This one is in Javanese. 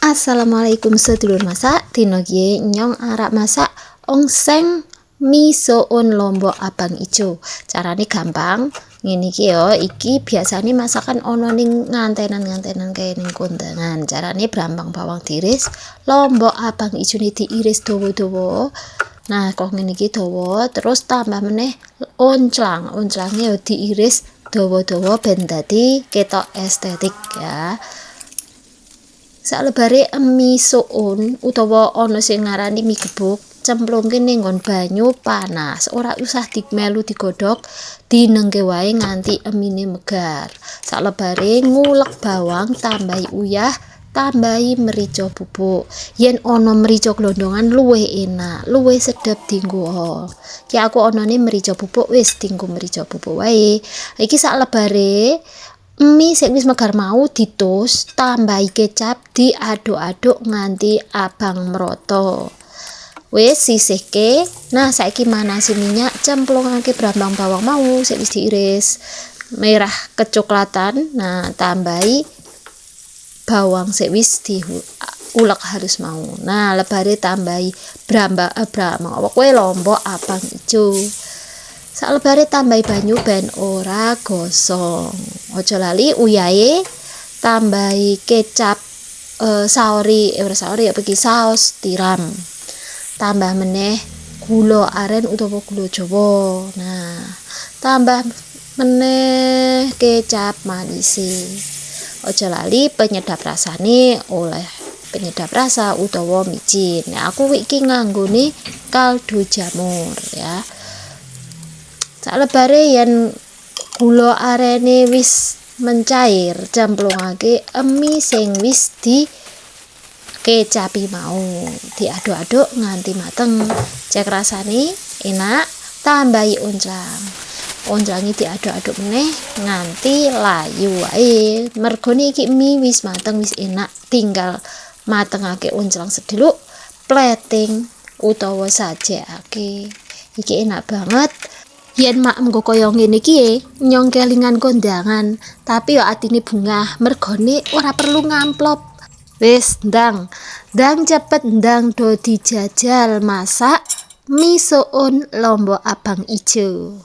Assalamualaikum sedulur masak. Dino iki nyong arep masak ongseng mie soun lombok abang ijo. Carane gampang. Ngene iki ya, iki biasane masakan ana ning ngantenan kaya ning kondangan. Carane brambang bawang diiris, lombok abang ijone diiris dawa-dawa. Nah, kok ngene iki dawa, terus tambah meneh onclang. Onclange ya diiris dawa-dawa ben dadi ketok estetik ya. Salebare mie soun utawa ana sing ngarani mie gebuk, cemplungke ning nggon banyu panas. Ora usah melu digodhog, dinengke wae nganti emine megar. Salebare ngulek bawang, tambahi uyah, tambahi merica bubuk. Yen ana merica glondongan luwih enak, luwih sedep dienggo. Ki aku anane merica bubuk, wis dienggo merica bubuk wae. Iki salebare mie sing wis megar mau ditus, tambahi kecap, diaduk-aduk nganti abang merata. Wis sisihke. Nah, saiki manasi minyak, cemplungake brambang bawang mau sing wis diiris merah kecoklatan. Nah, tambahi bawang sing wis diulek halus mau. Nah, lebare tambahi brambang lombok abang ijo. Salebare tambahi banyu ben ora gosong. Aja lali uyahe, tambahi kecap saus tiram. Tambah meneh gula aren utawa gula Jawa. Nah, tambah meneh kecap manise. Aja lali penyedap rasane oleh penyedap rasa utawa micin. Nah, aku iki nganggone kaldu jamur ya. Salebare yen gula arene wis mencair, cemplungake mie sing wis dikecapi mau, diaduk-aduk nganti mateng. Cek rasane enak, tambahi onclang. Onclange diaduk-aduk meneh nganti layu wae. Mergone iki mie wis mateng, wis enak, tinggal matengake onclang sedheluk, plating utawa sajekake. Iki enak banget. Yen makemku kaya ngene iki nyong kelingan kondangan, tapi yo atine bungah mergone ora perlu ngamplop. Wis ndang cepet ndang do dijajal masak mie soun lombok abang ijo.